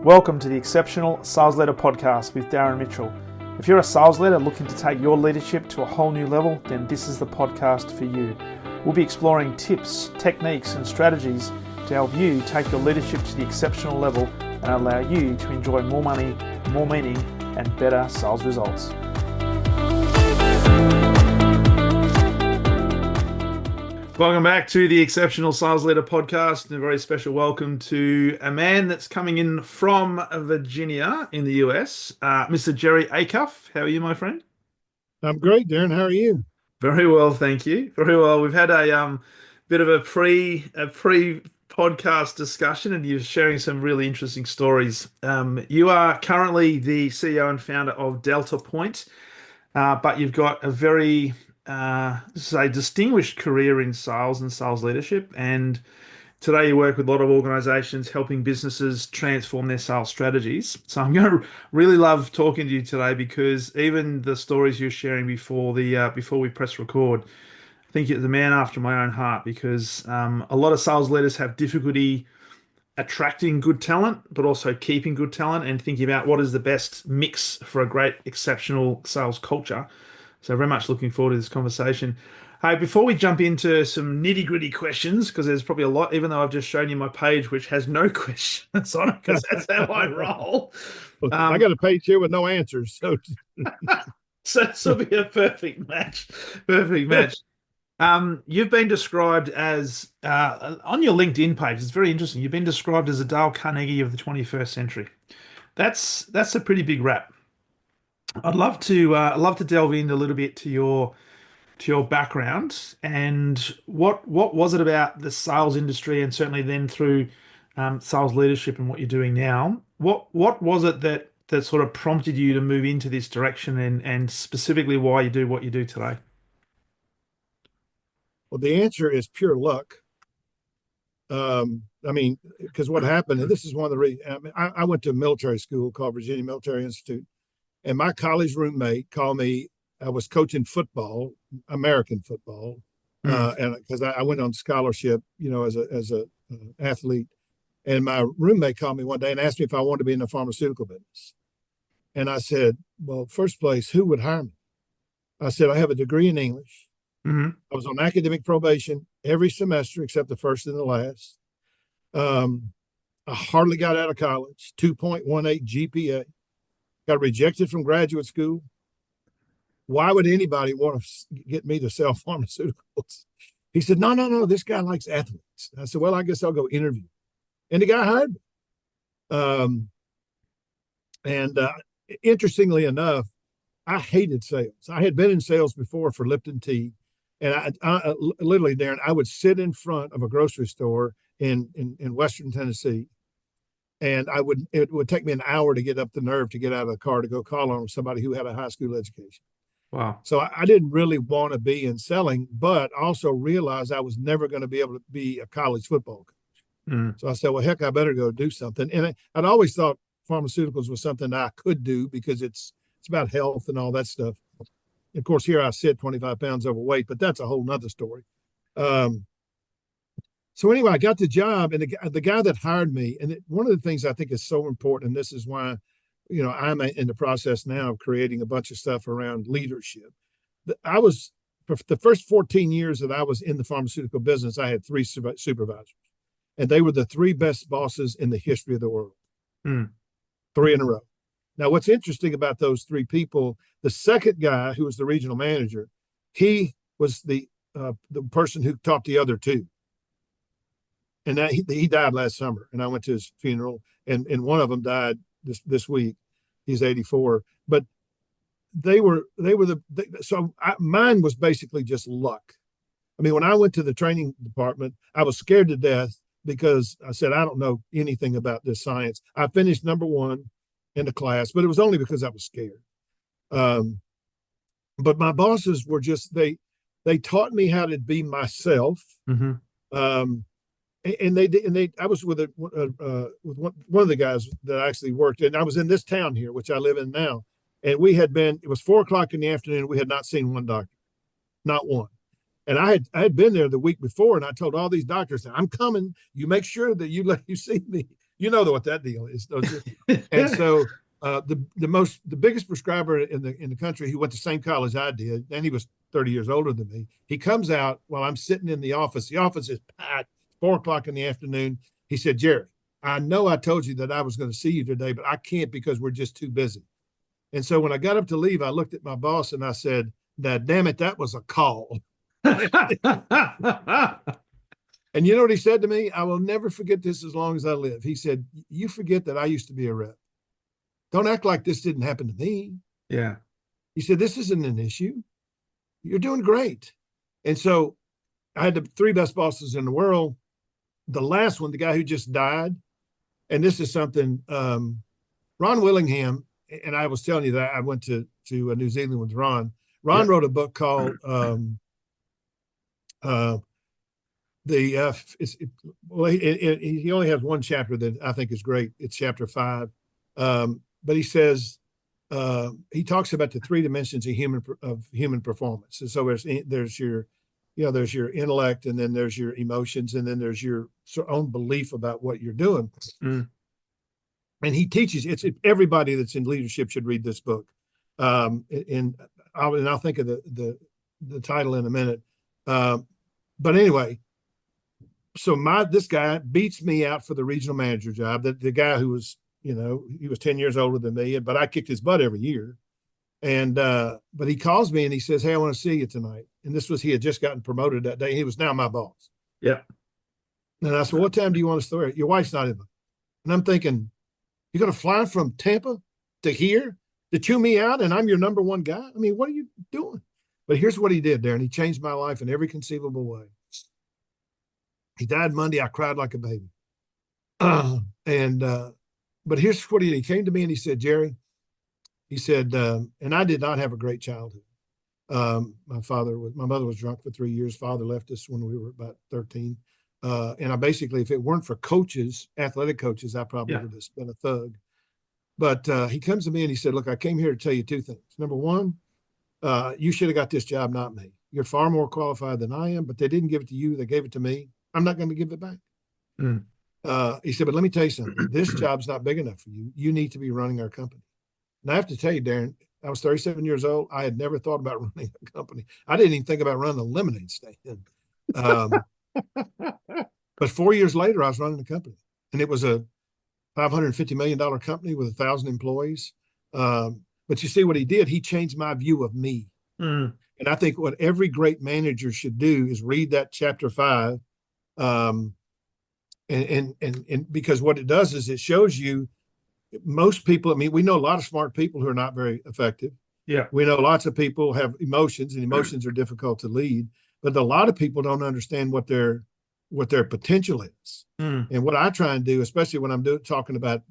Welcome to the Exceptional Sales Leader Podcast with Darren Mitchell. If you're a sales leader looking to take your leadership to a whole new level, then this is the podcast for you. We'll be exploring tips, techniques, and strategies to help you take your leadership to the exceptional level and allow you to enjoy more money, more meaning, and better sales results. Welcome back to the Exceptional Sales Leader Podcast, and a very special welcome to a man that's coming in from Virginia in the US, Mr. Jerry Acuff. How are you, my friend? I'm great, Darren. How are you? Very well, thank you. Very well. We've had a bit of a pre podcast discussion, and you're sharing some really interesting stories. You are currently the CEO and founder of Delta Point, but you've got a very distinguished career in sales and sales leadership. And today you work with a lot of organizations helping businesses transform their sales strategies. So I'm going to really love talking to you today, because even the stories you're sharing before we press record, I think you're the man after my own heart, because a lot of sales leaders have difficulty attracting good talent, but also keeping good talent and thinking about what is the best mix for a great, exceptional sales culture. So very much looking forward to this conversation. Hey, before we jump into some nitty-gritty questions, because there's probably a lot, even though I've just shown you my page, which has no questions on it, because that's how I roll. I got a page here with no answers. So this will be a perfect match. Perfect match. You've been described as, on your LinkedIn page, it's very interesting. You've been described as a Dale Carnegie of the 21st century. That's a pretty big rap. I'd love to delve in a little bit to your background, and what was it about the sales industry, and certainly then through sales leadership and what you're doing now. What was it that sort of prompted you to move into this direction, and specifically why you do what you do today? Well, the answer is pure luck. Because what happened, and this is one of the reasons, I went to a military school called Virginia Military Institute. And my college roommate called me. I was coaching football, American football, and because I went on scholarship, as a athlete. And my roommate called me one day and asked me if I wanted to be in the pharmaceutical business. And I said, well, first place, who would hire me? I said, I have a degree in English. Mm-hmm. I was on academic probation every semester except the first and the last. I hardly got out of college, 2.18 GPA. Got rejected from graduate school. Why would anybody want to get me to sell pharmaceuticals? He said, no, this guy likes athletes. I said, well, I guess I'll go interview. And the guy hired me. Interestingly enough, I hated sales. I had been in sales before for Lipton Tea. And I literally, Darren, I would sit in front of a grocery store in Western Tennessee. And it would take me an hour to get up the nerve to get out of the car to go call on somebody who had a high school education. Wow. So I didn't really want to be in selling, but also realized I was never going to be able to be a college football coach. Mm. So I said, well, heck, I better go do something. And I'd always thought pharmaceuticals was something that I could do because it's about health and all that stuff. Of course, here I sit 25 pounds overweight, but that's a whole nother story. So anyway, I got the job, and the guy that hired me, and one of the things I think is so important, and this is why, I'm in the process now of creating a bunch of stuff around leadership. I was, for the first 14 years that I was in the pharmaceutical business, I had 3 supervisors, and they were the 3 best bosses in the history of the world. 3 in a row. Now, what's interesting about those 3 people, the second guy, who was the regional manager, he was the person who taught the other 2. And that he died last summer, and I went to his funeral, and one of them died this week. He's 84, but mine was basically just luck. I mean, when I went to the training department, I was scared to death because I said, I don't know anything about this science. I finished number 1 in the class, but it was only because I was scared. But my bosses were just, they taught me how to be myself. Mm-hmm. I was with one of the guys that actually worked, and I was in this town here, which I live in now. And it was 4:00 in the afternoon. We had not seen one doctor, not one. And I had been there the week before, and I told all these doctors, I'm coming. You make sure that you see me. You know what that deal is, don't you? And so the biggest prescriber in the country, who went to the same college I did, and he was 30 years older than me. He comes out while I'm sitting in the office. The office is packed. 4 o'clock in the afternoon. He said, Jerry, I know I told you that I was going to see you today, but I can't because we're just too busy. And so when I got up to leave, I looked at my boss and I said, "Now, damn it, that was a call." And you know what he said to me? I will never forget this as long as I live. He said, "You forget that I used to be a rep. Don't act like this didn't happen to me." Yeah. He said, "This isn't an issue. You're doing great." And so I had the three best bosses in the world. The last one, the guy who just died, and this is something, Ron Willingham, and I was telling you that I went to New Zealand with Ron. Ron wrote a book called he only has one chapter that I think is great. It's chapter 5. But he says, he talks about the three dimensions of human performance. And so there's your, there's your intellect, and then there's your emotions, and then there's your own belief about what you're doing. Mm. And he teaches, everybody that's in leadership should read this book. And I'll think of the title in a minute. But anyway, so this guy beats me out for the regional manager job. The guy who was, he was 10 years older than me, but I kicked his butt every year. And but he calls me and he says, "Hey, I want to see you tonight." And he had just gotten promoted that day. He was now my boss. Yeah. And I said, "What time do you want us to there?" "Your wife's not in." And I'm thinking, you're going to fly from Tampa to here to chew me out, and I'm your number one guy? I mean, what are you doing? But here's what he did, Darren. He changed my life in every conceivable way. He died Monday. I cried like a baby. But here's what he did. He came to me and he said, "Jerry," he said, and I did not have a great childhood. My mother was drunk for 3 years. Father left us when we were about 13. And I basically, if it weren't for coaches, athletic coaches, I probably would have been a thug. But he comes to me and he said, "Look, I came here to tell you two things. Number one, you should have got this job, not me. You're far more qualified than I am, but they didn't give it to you. They gave it to me. I'm not going to give it back." Mm. He said, "But let me tell you something. This job's not big enough for you. You need to be running our company." And I have to tell you, Darren, I was 37 years old. I had never thought about running a company. I didn't even think about running a lemonade stand. But 4 years later, I was running a company, and it was a $550 million company with 1,000 employees. But you see what he did? He changed my view of me. Mm. And I think what every great manager should do is read that chapter 5. And because what it does is it shows you most people, I mean, we know a lot of smart people who are not very effective. Yeah. We know lots of people have emotions, and emotions are difficult to lead, but a lot of people don't understand what their potential is. Mm. And what I try and do, especially when I'm talking about,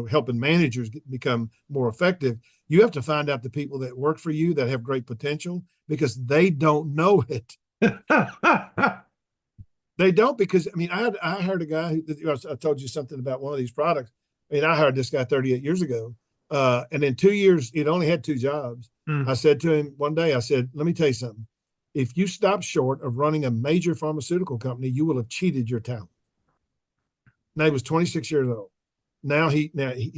helping managers become more effective, you have to find out the people that work for you that have great potential, because they don't know it. They don't, because I mean, I hired a guy I told you something about one of these products. I mean, I hired this guy 38 years ago. And in 2 years, he'd only had 2 jobs. Mm. I said to him one day, I said, "Let me tell you something. If you stop short of running a major pharmaceutical company, you will have cheated your talent." Now, he was 26 years old. Now he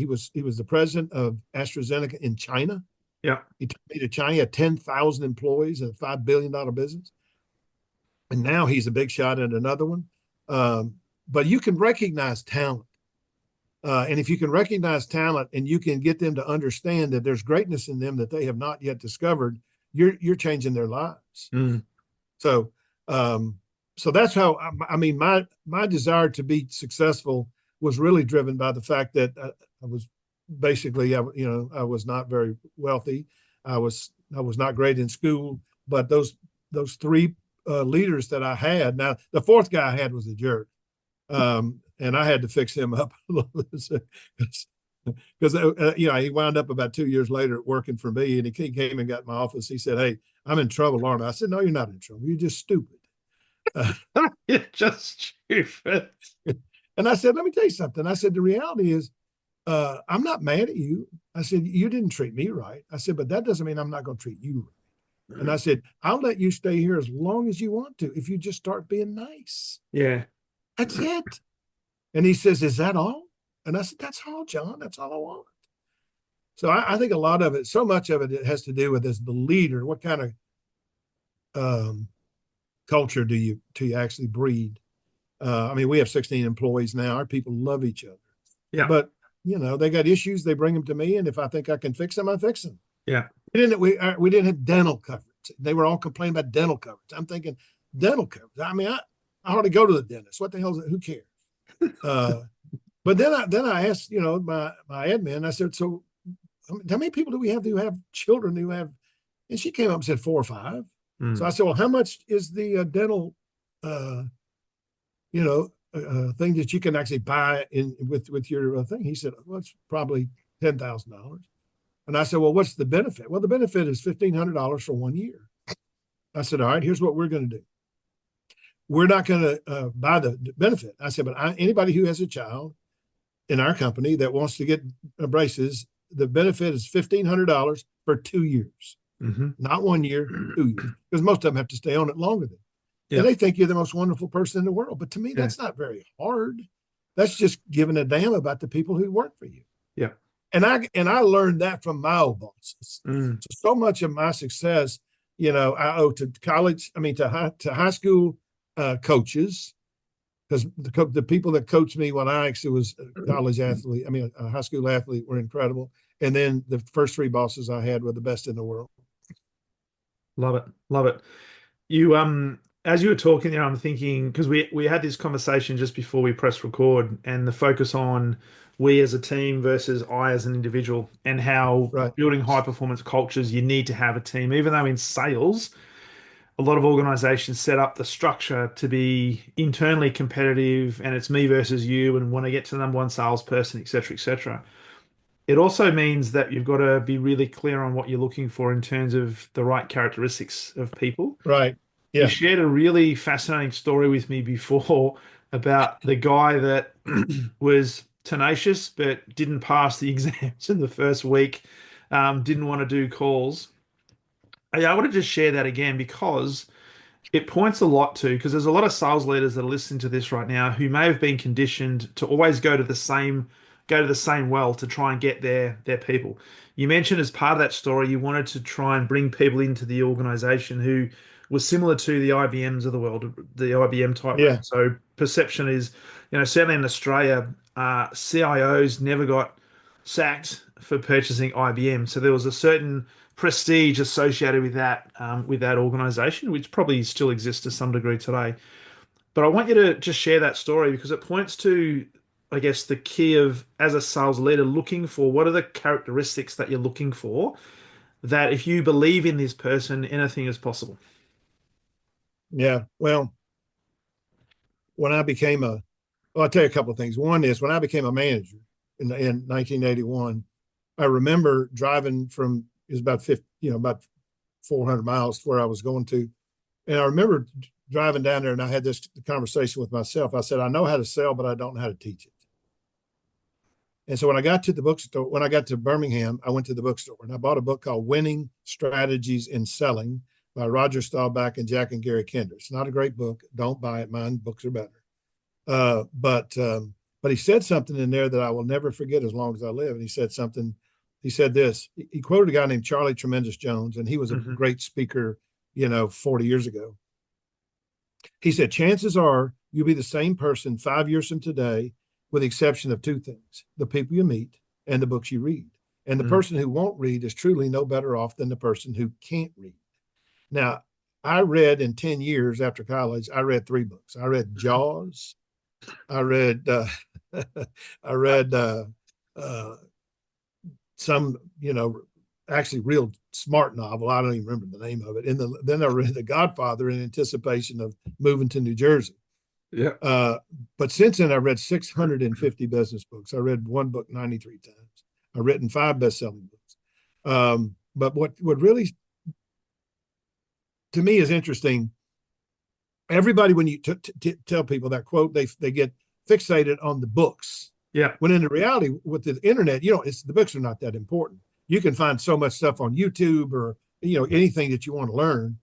was the president of AstraZeneca in China. Yeah. He took me to China. He had 10,000 employees and a $5 billion business. And now he's a big shot at another one. But you can recognize talent. And if you can recognize talent and you can get them to understand that there's greatness in them that they have not yet discovered, you're changing their lives. Mm. So that's how, I mean, my desire to be successful was really driven by the fact that I was basically, I was not very wealthy. I was not great in school, but those 3 leaders that I had. Now, the 4th guy I had was a jerk. And I had to fix him up a little bit because he wound up about 2 years later working for me, and he came and got in my office. He said, "Hey, I'm in trouble, aren't I?" I said, "No, you're not in trouble. You're just stupid." You're just stupid. And I said, "Let me tell you something." I said, "The reality is, I'm not mad at you." I said, "You didn't treat me right." I said, "But that doesn't mean I'm not going to treat you right." And I said, "I'll let you stay here as long as you want to if you just start being nice." Yeah. That's it. And he says, "Is that all?" And I said, that's all, John. That's all I want. So I think a lot of it, so much of it has to do with as the leader, what kind of culture do you actually breed? I mean, we have 16 employees now. Our people love each other. Yeah. But, they got issues. They bring them to me. And if I think I can fix them, I fix them. Yeah. We didn't have dental coverage. They were all complaining about dental coverage. I'm thinking, dental coverage. I mean, I hardly go to the dentist. What the hell is it? Who cares? But then I asked, my admin, I said, so how many people do we have who have children who have, and she came up and said 4 or 5. So I said, well, how much is the dental, thing that you can actually buy with your thing? He said, well, it's probably $10,000. And I said, well, what's the benefit? Well, the benefit is $1,500 for 1 year. I said, all right, here's what we're going to do. We're not going to buy the benefit. I said, but anybody who has a child in our company that wants to get braces, the benefit is $1,500 for 2 years, not 1 year, 2 years, because most of them have to stay on it longer than. Yeah. And they think you're the most wonderful person in the world. But to me, that's not very hard. That's just giving a damn about the people who work for you. Yeah. And I learned that from my old bosses. So much of my success, I owe to college, to high school coaches, because the people that coached me when I actually was a college athlete, a high school athlete, were incredible. And then the first 3 bosses I had were the best in the world. Love it. Love it. You, as you were talking there, I'm thinking, because we had this conversation just before we press record, and the focus on we as a team versus I as an individual, and how building high performance cultures, you need to have a team. Even though in sales, a lot of organizations set up the structure to be internally competitive, and it's me versus you, and want to get to the number one salesperson, et cetera, et cetera. It also means that you've got to be really clear on what you're looking for in terms of the right characteristics of people. Right. Yeah. You shared a really fascinating story with me before about the guy that was tenacious but didn't pass the exams in the first week, didn't want to do calls. I want to just share that again because it points a lot to, because there's a lot of sales leaders that are listening to this right now who may have been conditioned to always go to the same well to try and get their people. You mentioned as part of that story, you wanted to try and bring people into the organization who was similar to the IBMs of the world, the IBM type. Yeah. So perception is, certainly in Australia, CIOs never got sacked for purchasing IBM. So there was a certain prestige associated with that organization, which probably still exists to some degree today. But I want you to just share that story because it points to, I guess, the key of, as a sales leader, looking for what are the characteristics that you're looking for, that if you believe in this person, anything is possible. Yeah. Well, when I became I'll tell you a couple of things. One is when I became a manager in 1981, I remember driving from, it was about 400 miles to where I was going to. And I remember driving down there and I had this conversation with myself. I said, I know how to sell, but I don't know how to teach it. And so when I got to the bookstore, when I got to Birmingham, I went to the bookstore and I bought a book called Winning Strategies in Selling by Roger Staubach and Jack and Gary Kinder. It's not a great book. Don't buy it. Mine books are better. But he said something in there that I will never forget as long as I live. And he said this, he quoted a guy named Charlie Tremendous Jones, and he was a great speaker, 40 years ago. He said, chances are you'll be the same person 5 years from today, with the exception of 2 things: the people you meet and the books you read. And the person who won't read is truly no better off than the person who can't read. Now, I read in 10 years after college, I read 3 books. I read Jaws. I read some, actually real smart novel. I don't even remember the name of it. And then I read The Godfather in anticipation of moving to New Jersey. Yeah. But since then, I read 650 business books. I read 1 book 93 times. I've written 5 best-selling books. But what really, to me, is interesting, everybody, when you tell people that quote, they get fixated on the books. Yeah. When in reality, with the internet, the books are not that important. You can find so much stuff on YouTube or, anything that you want to learn.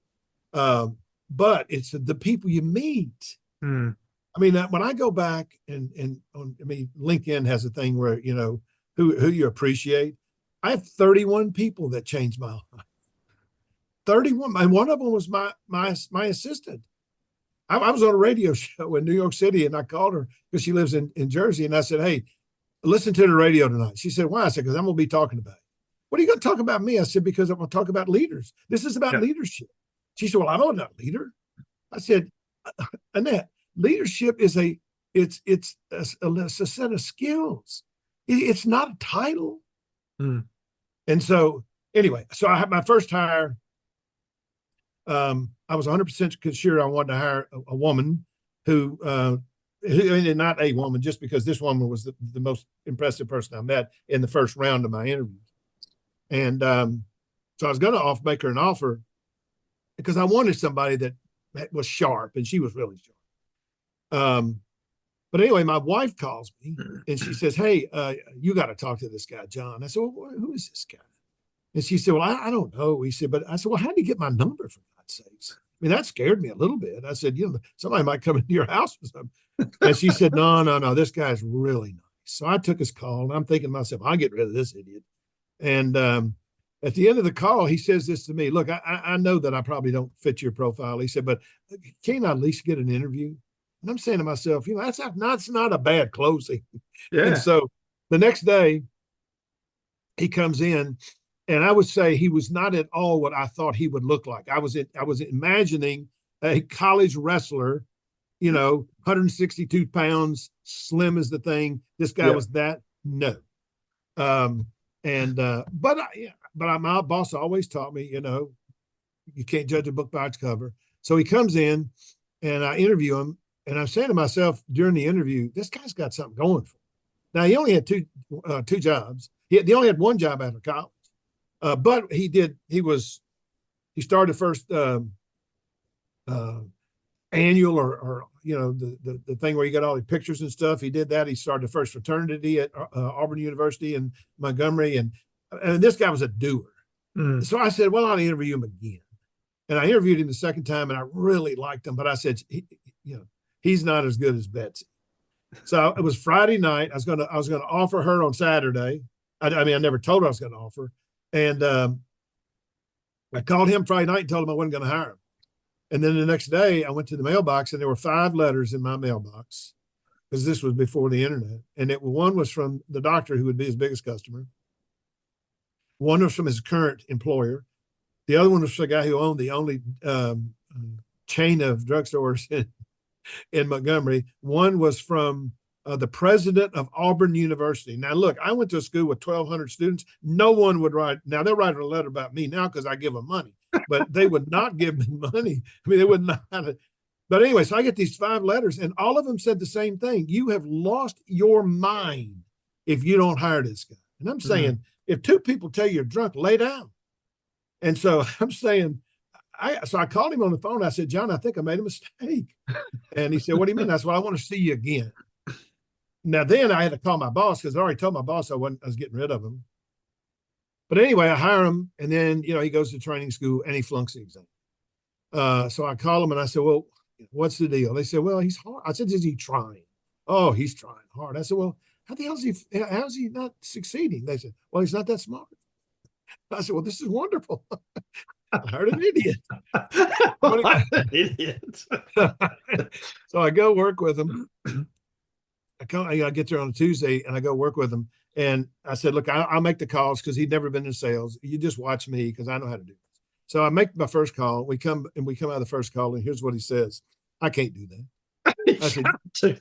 But it's the people you meet. I mean, when I go back I mean, LinkedIn has a thing where, who you appreciate. I have 31 people that changed my life. 31. And one of them was my assistant. I was on a radio show in New York City, and I called her because she lives in Jersey. And I said, hey, listen to the radio tonight. She said, why? I said, because I'm going to be talking about it. What are you going to talk about me? I said, because I'm going to talk about leaders. This is about leadership. She said, well, I'm not a leader. I said, Annette, leadership is it's a set of skills. It's not a title. Mm. And so anyway, so I had my first hire. I was 100% sure I wanted to hire a woman who not a woman, just because this woman was the most impressive person I met in the first round of my interviews. And so I was going to make her an offer because I wanted somebody that was sharp, and she was really sharp. But anyway, my wife calls me and she says, hey, you got to talk to this guy, John. I said, well, who is this guy? And she said, well, I don't know. He said, but I said, well, how did you get my number, for God's sakes? I mean, that scared me a little bit. I said, somebody might come into your house or something. And she said, no, this guy's really nice. So I took his call, and I'm thinking to myself, I'll get rid of this idiot. And at the end of the call, he says this to me. Look, I know that I probably don't fit your profile. He said, but can't I at least get an interview? And I'm saying to myself, that's not a bad closing. Yeah. And so the next day he comes in, and I would say he was not at all what I thought he would look like. I was imagining a college wrestler, 162 pounds, slim as the thing. This guy was that. No. But my boss always taught me, you can't judge a book by its cover. So he comes in, and I interview him, and I'm saying to myself during the interview, this guy's got something going for him. Now, he only had two jobs. He only had one job after college. But he started first annual or the thing where you got all the pictures and stuff. He did that. He started the first fraternity at Auburn University in Montgomery. And this guy was a doer. Mm. So I said, well, I'll interview him again. And I interviewed him the second time, and I really liked him. But I said, he's not as good as Betsy. So it was Friday night. I was gonna offer her on Saturday. I never told her I was going to offer. And I called him Friday night and told him I wasn't going to hire him. And then the next day I went to the mailbox, and there were 5 letters in my mailbox, because this was before the internet. And one was from the doctor who would be his biggest customer. One was from his current employer. The other one was from the guy who owned the only chain of drugstores in Montgomery. One was from the president of Auburn University. Now, look, I went to a school with 1,200 students. No one would write. Now, they're writing a letter about me now because I give them money, but they would not give me money. I mean, they would not. But anyway, so I get these 5 letters, and all of them said the same thing. You have lost your mind if you don't hire this guy. And I'm saying, if 2 people tell you you're drunk, lay down. And so I'm saying, so I called him on the phone. I said, John, I think I made a mistake. And he said, what do you mean? I said, well, I want to see you again. Now, then I had to call my boss, because I already told my boss I was getting rid of him. But anyway, I hire him, and then, he goes to training school, and he flunks the exam. So I call him, and I said, well, what's the deal? They said, well, he's hard. I said, is he trying? Oh, he's trying hard. I said, well, how the hell how's he not succeeding? They said, well, he's not that smart. I said, well, this is wonderful. I hired an idiot. An idiot. So I go work with him. I get there on a Tuesday, and I go work with him. And I said, look, I'll make the calls, because he'd never been in sales. You just watch me, because I know how to do this. So I make my first call. We come out of the first call, and here's what he says. I can't do that. I said,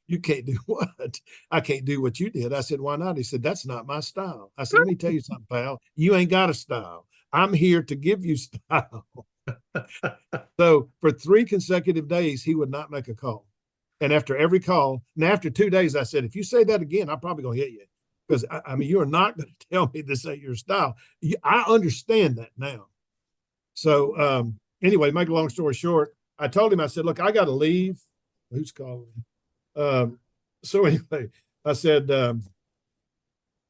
you can't do what? I can't do what you did. I said, why not? He said, that's not my style. I said, let me tell you something, pal. You ain't got a style. I'm here to give you style. So for 3 consecutive days, he would not make a call. And after every call, and after 2 days, I said, if you say that again, I'm probably going to hit you. Because, you are not going to tell me this ain't your style. I understand that now. So anyway, make a long story short, I told him, I said, look, I got to leave. Who's calling me? So anyway, I said,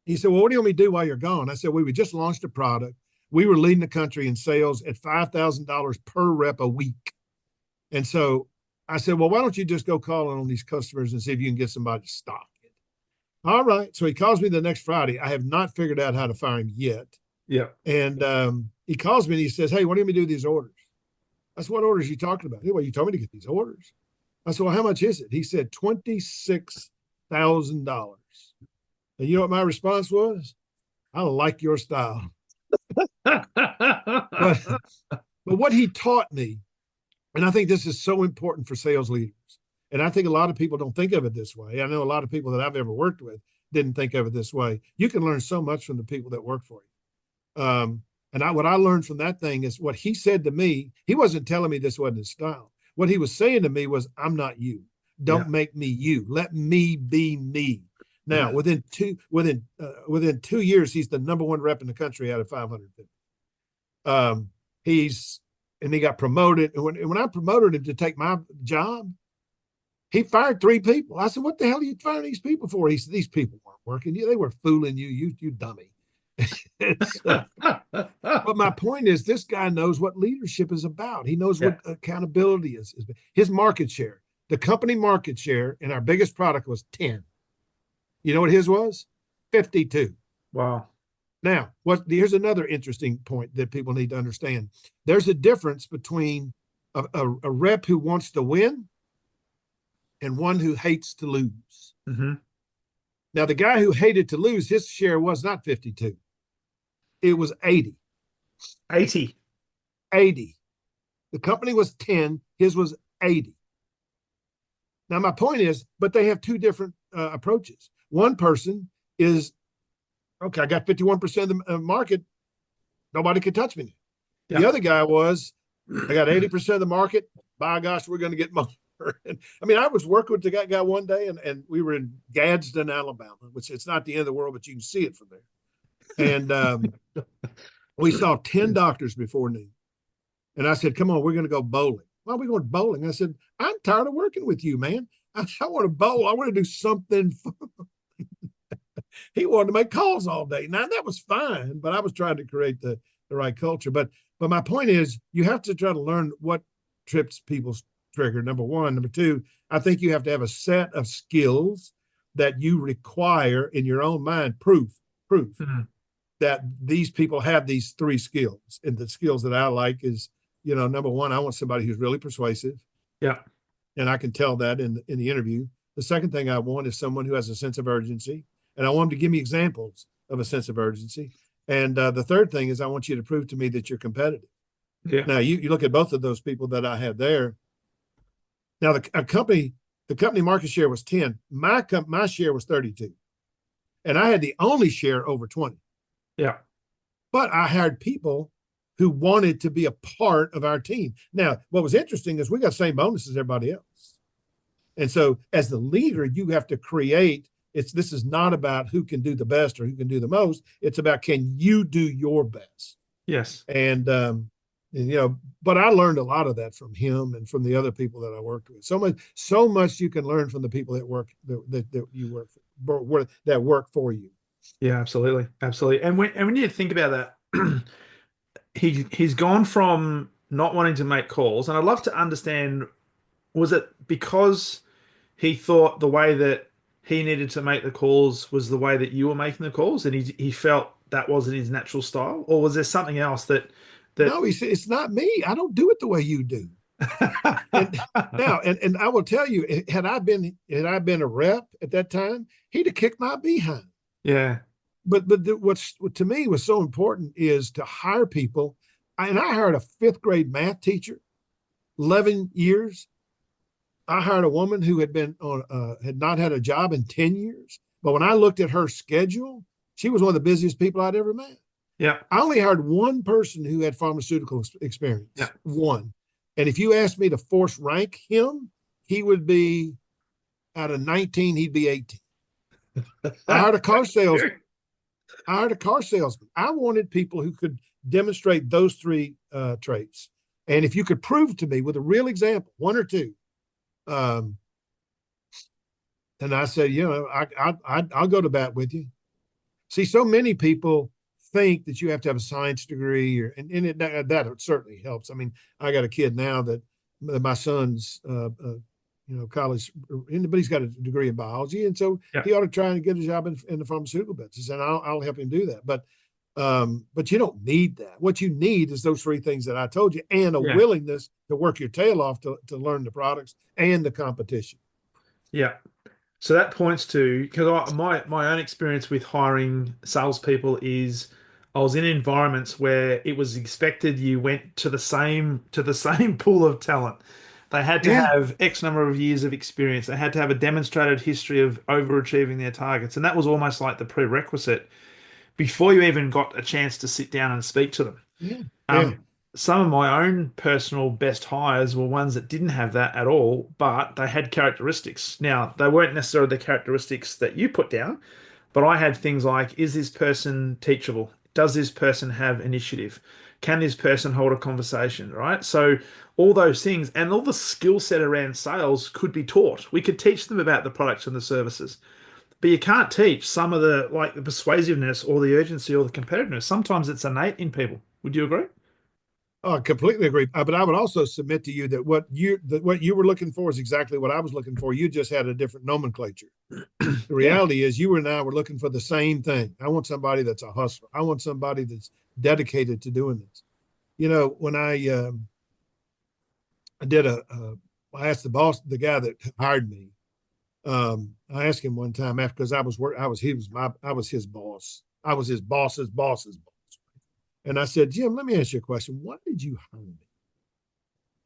he said, well, what do you want me to do while you're gone? I said, we just launched a product. We were leading the country in sales at $5,000 per rep a week. And so I said, well, why don't you just go calling on these customers and see if you can get somebody to stock it? All right. So he calls me the next Friday. I have not figured out how to fire him yet. Yeah. And he calls me and he says, hey, what are you going to do with these orders? I said, what orders are you talking about? Hey, well, you told me to get these orders. I said, well, how much is it? He said, $26,000. And you know what my response was? I like your style. But, but what he taught me, and I think this is so important for sales leaders, and I think a lot of people don't think of it this way. I know a lot of people that I've ever worked with didn't think of it this way. You can learn so much from the people that work for you. What I learned from that thing is what he said to me. He wasn't telling me this wasn't his style. What he was saying to me was, I'm not you. Don't make me you. Let me be me. Now, within 2 years, he's the number one rep in the country out of 550. He got promoted. And when I promoted him to take my job, he fired 3 people. I said, what the hell are you firing these people for? He said, these people weren't working. They were fooling you, you dummy. But my point is, this guy knows what leadership is about. He knows what accountability is. His market share, the company market share in our biggest product was 10. You know what his was? 52. Wow. Now, here's another interesting point that people need to understand. There's a difference between a rep who wants to win and one who hates to lose. Mm-hmm. Now, the guy who hated to lose, his share was not 52. It was 80. 80. 80. The company was 10. His was 80. Now, my point is, but they have 2 different approaches. One person is, okay, I got 51% of the market. Nobody can touch me. Yeah. The other guy was, I got 80% of the market. By gosh, we're going to get more. I mean, I was working with the guy one day, and we were in Gadsden, Alabama, which it's not the end of the world, but you can see it from there. And we saw 10 doctors before noon. And I said, come on, we're going to go bowling. Why are we going bowling? I said, I'm tired of working with you, man. I want to bowl. I want to do something fun. He wanted to make calls all day. Now, that was fine, but I was trying to create the right culture. But my point is, you have to try to learn what trips people's trigger, number one. Number two, I think you have to have a set of skills that you require in your own mind, proof that these people have these 3 skills. And the skills that I like is, number one, I want somebody who's really persuasive. Yeah. And I can tell that in the interview. The second thing I want is someone who has a sense of urgency. And I want them to give me examples of a sense of urgency. And the third thing is I want you to prove to me that you're competitive. Yeah. Now, you look at both of those people that I had there. Now, the company market share was 10. My share was 32. And I had the only share over 20. Yeah. But I hired people who wanted to be a part of our team. Now, what was interesting is we got the same bonus as everybody else. And so as the leader, you have to create, this is not about who can do the best or who can do the most. It's about, can you do your best? Yes. And but I learned a lot of that from him and from the other people that I worked with. So much you can learn from the people that work that work for you. Yeah, absolutely. Absolutely. And when you think about that, he's gone from not wanting to make calls, and I'd love to understand, was it because he thought the way that he needed to make the calls was the way that you were making the calls, and he felt that wasn't his natural style? Or was there something else that No, he said, it's not me. I don't do it the way you do. and I will tell you, had I been a rep at that time, he'd have kicked my behind. Yeah. But what to me was so important is to hire people. I hired a 5th grade math teacher, 11 years. I hired a woman who had not had a job in 10 years. But when I looked at her schedule, she was one of the busiest people I'd ever met. Yeah. I only hired one person who had pharmaceutical experience. Yeah. One. And if you asked me to force rank him, he would be, out of 19, he'd be 18. I hired a car salesman. I wanted people who could demonstrate those 3 traits. And if you could prove to me with a real example, 1 or 2, and I said, I'll go to bat with you. See, so many people think that you have to have a science degree, that certainly helps. I mean, I got a kid now that my son's college, but he's got a degree in biology, and so Yeah. he ought to try and get a job in the pharmaceutical business, and I'll help him do that. But you don't need that. What you need is those three things that I told you, and a Yeah. willingness to work your tail off to learn the products and the competition. Yeah. So that points to because my own experience with hiring salespeople is I was in environments where it was expected you went to the same pool of talent. They had to Yeah. have X number of years of experience. They had to have a demonstrated history of overachieving their targets, and that was almost like the prerequisite before you even got a chance to sit down and speak to them. Yeah. Yeah. Um, some of my own personal best hires were ones that didn't have that at all, but they had characteristics. Now, they weren't necessarily the characteristics that you put down, but I had things like, is this person teachable? Does this person have initiative? Can this person hold a conversation, right? So all those things and all the skill set around sales could be taught. We could teach them about the products and the services. But you can't teach some of the like the persuasiveness or the urgency or the competitiveness. Sometimes it's innate in people. Would you agree? Oh, I completely agree. But I would also submit to you that what you were looking for is exactly what I was looking for. You just had a different nomenclature. The Yeah. reality is you and I were looking for the same thing. I want somebody that's a hustler. I want somebody that's dedicated to doing this. When I did I asked the guy that hired me. I asked him one time after because I was his boss. I was his boss's boss's boss. And I said, Jim, let me ask you a question. Why did you hire me?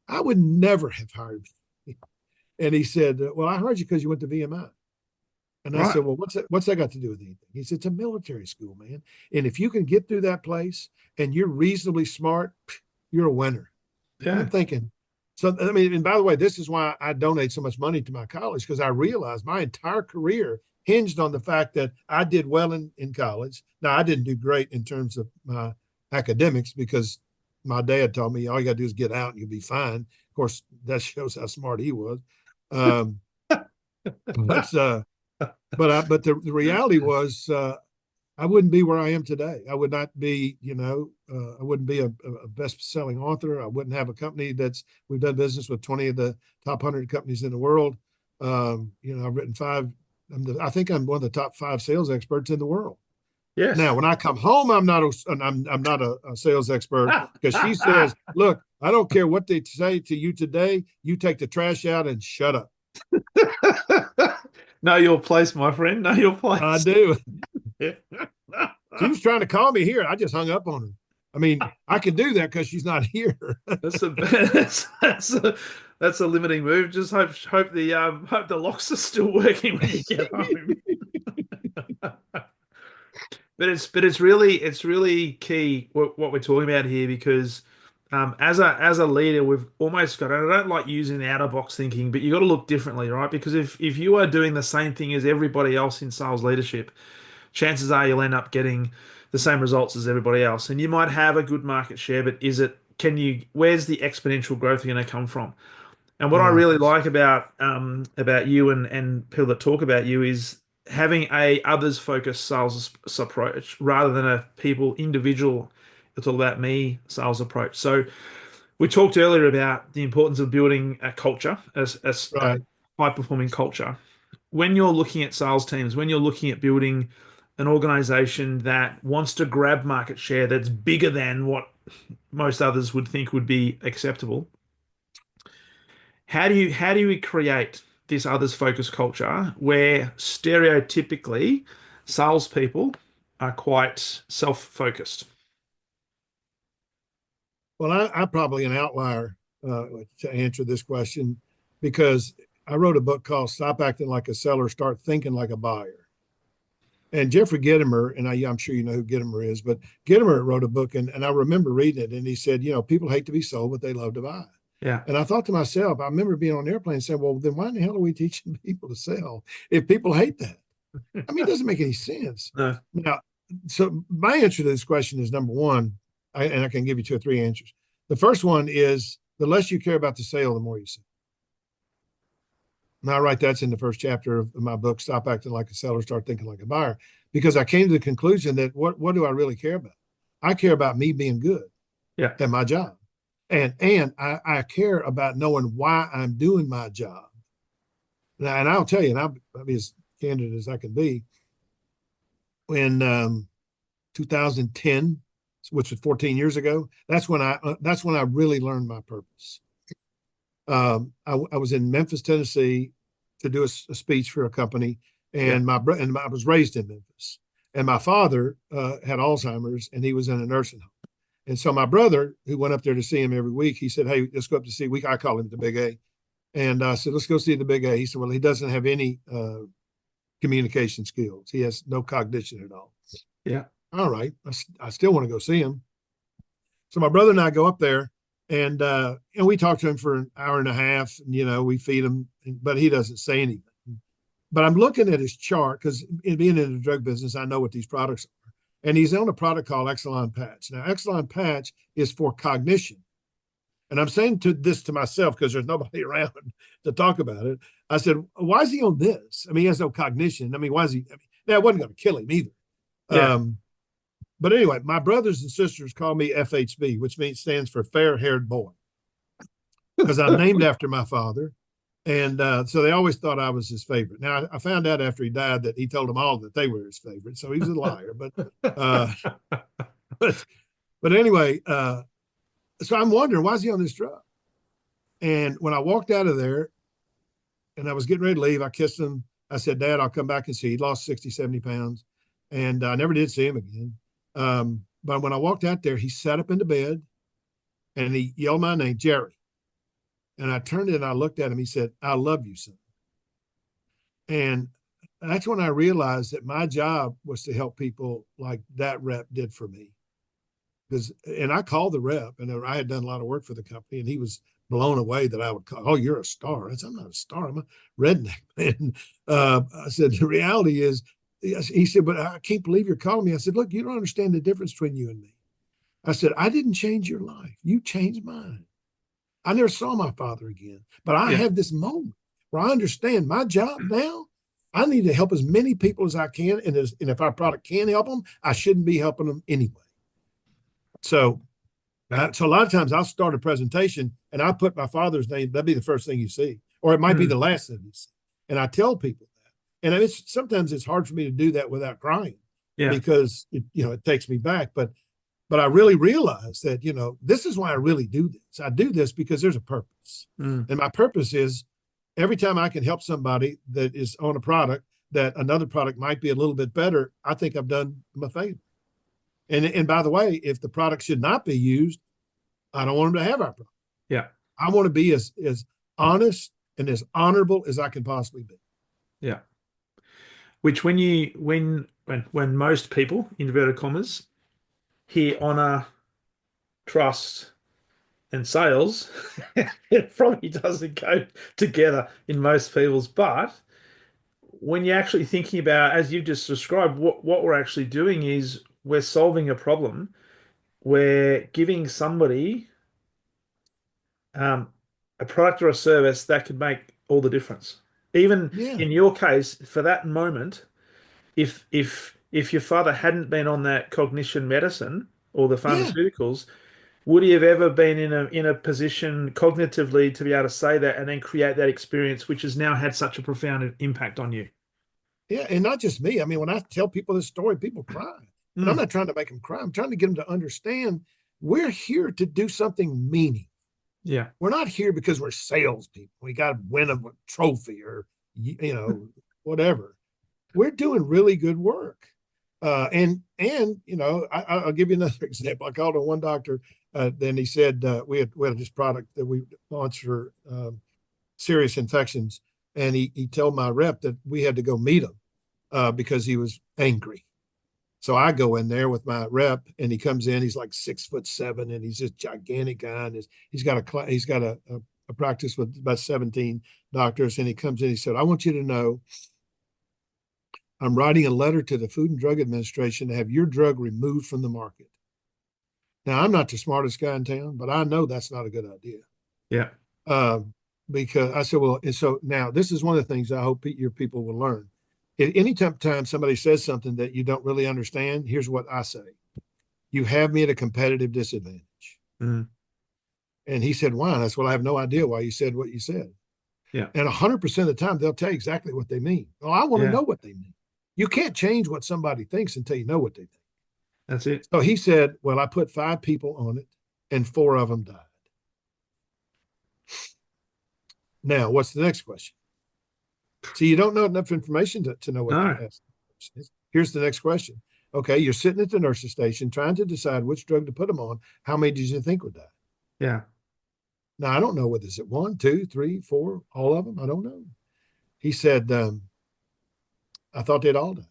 I would never have hired me. And he said, well, I hired you because you went to VMI. And I Right. said, well, what's that got to do with anything? He said, it's a military school, man. And if you can get through that place and you're reasonably smart, you're a winner. And I'm Yeah. thinking, so, I mean, and by the way, this is why I donate so much money to my college, because I realized my entire career hinged on the fact that I did well in college. Now, I didn't do great in terms of my academics because my dad taught me all you got to do is get out and you'll be fine. Of course, that shows how smart he was. Um, but the reality was I wouldn't be where I am today. I would not be, I wouldn't be a best-selling author. I wouldn't have a company we've done business with 20 of the top 100 companies in the world. I've written I think I'm one of the top 5 sales experts in the world. Yes. Now, when I come home, I'm not a sales expert because she says, "Look, I don't care what they say to you today. You take the trash out and shut up." Know your place, my friend. Know your I place. do. She was trying to call me here. I just hung up on her. I mean, I can do that because she's not here. That's a that's a limiting move. Just hope the locks are still working when you get home. But it's really key what we're talking about here because as a leader we've almost got and I don't like using the out of box thinking but you got to look differently, right? Because if you are doing the same thing as everybody else in sales leadership, chances are you'll end up getting the same results as everybody else. And you might have a good market share, but where's the exponential growth going to come from? And what I Yeah. really like about you and people that talk about you is having a others focused sales approach rather than a people individual. It's all about me sales approach. So we talked earlier about the importance of building a culture, as a Right. high performing culture. When you're looking at sales teams, when you're looking at building an organization that wants to grab market share that's bigger than what most others would think would be acceptable, how do you create this others focused culture where stereotypically salespeople are quite self-focused? Well, I'm probably an outlier to answer this question because I wrote a book called Stop Acting Like a Seller, Start Thinking Like a Buyer. And Jeffrey Gitomer, and I'm sure you know who Gitomer is, but Gitomer wrote a book, and I remember reading it, and he said, people hate to be sold, but they love to buy. Yeah. And I thought to myself, I remember being on an airplane and saying, well, then why in the hell are we teaching people to sell if people hate that? I mean, it doesn't make any sense. No. Now, so my answer to this question is number one, and I can give you 2 or 3 answers. The first one is the less you care about the sale, the more you sell. And I write that's in the first chapter of my book, Stop Acting Like a Seller, Start Thinking Like a Buyer, because I came to the conclusion that what do I really care about? I care about me being good Yeah. at my job. and I care about knowing why I'm doing my job. Now, and I'll tell you, and I'll be as candid as I can be. In 2010, which was 14 years ago, that's when I really learned my purpose. I was in Memphis, Tennessee, to do a speech for a company, Yeah. and I was raised in Memphis, and my father had Alzheimer's, and he was in a nursing home. And so my brother, who went up there to see him every week, he said, "Hey, let's go up to see." I call him the Big A, and I said, "Let's go see the Big A." He said, "Well, he doesn't have any communication skills. He has no cognition at all." Yeah. All right, I still want to go see him. So my brother and I go up there, and we talk to him for an hour and a half. And, we feed him, but he doesn't say anything. But I'm looking at his chart because being in the drug business, I know what these products are. And he's on a product called Exelon Patch. Now, Exelon Patch is for cognition. And I'm saying this to myself because there's nobody around to talk about it. I said, why is he on this? I mean, he has no cognition. I mean, why is he? Now, it wasn't going to kill him either. Yeah. But anyway, my brothers and sisters call me FHB, which stands for fair-haired boy, because I'm named after my father. And so they always thought I was his favorite. Now, I found out after he died that he told them all that they were his favorite. So he was a liar. But anyway, so I'm wondering, why is he on this drug? And when I walked out of there and I was getting ready to leave, I kissed him. I said, "Dad, I'll come back and see." He lost 60, 70 pounds. And I never did see him again. But when I walked out there, he sat up in the bed and he yelled my name, "Jerry." And I turned and I looked at him. He said, "I love you, son." And that's when I realized that my job was to help people like that rep did for me. And I called the rep, and I had done a lot of work for the company, and he was blown away that I would call, "Oh, you're a star." I said, "I'm not a star. I'm a redneck." And I said, "The reality is," he said, "But I can't believe you're calling me." I said, "Look, you don't understand the difference between you and me." I said, "I didn't change your life. You changed mine. I never saw my father again, but I Yeah. have this moment where I understand my job now. I need to help as many people as I can. And if our product can help them, I shouldn't be helping them anyway." So a lot of times I'll start a presentation and I put my father's name. That'd be the first thing you see, or it might be the last thing you see. And I tell people that. And sometimes it's hard for me to do that without crying, Yeah. because it takes me back. But I really realize that, this is why I really do this. I do this because there's a purpose. And my purpose is every time I can help somebody that is on a product that another product might be a little bit better, I think I've done them a favor. And by the way, if the product should not be used, I don't want them to have our product. Yeah. I want to be as honest and as honorable as I can possibly be. Yeah. Which when most people, inverted commas, hear honor, trust, and sales, it probably doesn't go together in most people's. But when you're actually thinking about, as you've just described, what we're actually doing is we're solving a problem. We're giving somebody a product or a service that could make all the difference. Even Yeah. in your case, for that moment, if your father hadn't been on that cognition medicine or the Yeah. pharmaceuticals, would he have ever been in a position cognitively to be able to say that and then create that experience, which has now had such a profound impact on you? Yeah. And not just me. I mean, when I tell people this story, people cry. And I'm not trying to make them cry. I'm trying to get them to understand we're here to do something meaningful. Yeah. We're not here because we're salespeople. We got to win a trophy or, whatever. We're doing really good work. I'll give you another example. I called on one doctor. Then he said we had this product that we launched for serious infections, and he told my rep that we had to go meet him because he was angry. So I go in there with my rep, and he comes in. He's like 6'7", and he's this gigantic guy. And he's got a practice with about 17 doctors. And he comes in. He said, "I want you to know, I'm writing a letter to the Food and Drug Administration to have your drug removed from the market." Now, I'm not the smartest guy in town, but I know that's not a good idea. Yeah. Because I said, well, and so now this is one of the things I hope your people will learn. Anytime somebody says something that you don't really understand, here's what I say: you have me at a competitive disadvantage. Mm. And he said, why? And I said, well, I have no idea why you said what you said. Yeah. And 100% of the time, they'll tell you exactly what they mean. Well, I want to Yeah. know what they mean. You can't change what somebody thinks until you know what they think. That's it. So he said, well, I put 5 people on it and 4 of them died. Now, what's the next question? See, you don't know enough information to know what to No. ask. Here's the next question. Okay, you're sitting at the nurse's station trying to decide which drug to put them on. How many did you think would die? Yeah. Now, I don't know whether it's 1, 2, 3, 4, all of them. I don't know. He said, I thought they'd all die.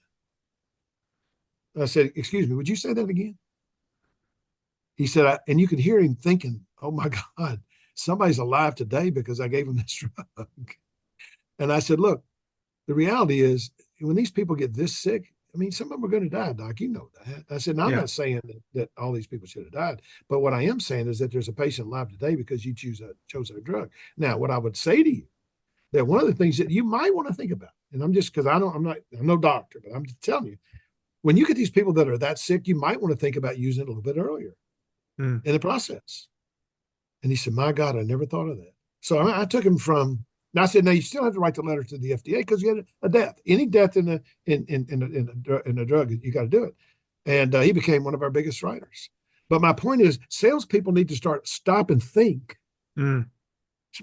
I said, excuse me, would you say that again? He said, and you could hear him thinking, oh my God, somebody's alive today because I gave him this drug. And I said, look, the reality is when these people get this sick, I mean, some of them are going to die, Doc. You know that. I said, I'm Yeah. not saying that all these people should have died, but what I am saying is that there's a patient alive today because you chose that drug. Now, what I would say to you, that one of the things that you might want to think about, and I'm just because I'm no doctor, but I'm just telling you, when you get these people that are that sick, you might want to think about using it a little bit earlier in the process. And he said, my God, I never thought of that. So I took him from, and I said, now you still have to write the letter to the FDA because you had a death. Any death in a drug, you got to do it. And he became one of our biggest writers. But my point is, salespeople need to stop and think.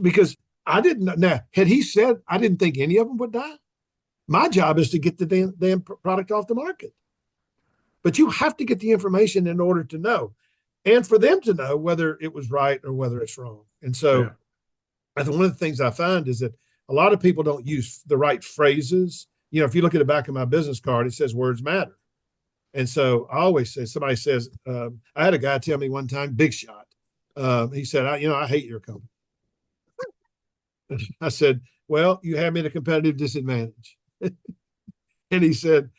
Because I didn't. Now, had he said I didn't think any of them would die, my job is to get the damn product off the market. But you have to get the information in order to know, and for them to know whether it was right or whether it's wrong. And so, Yeah. I think one of the things I find is that a lot of people don't use the right phrases. You know, if you look at the back of my business card, it says words matter. And so I always say, somebody says, I had a guy tell me one time, big shot. He said, I hate your company. I said, well, you have me at a competitive disadvantage. And he said,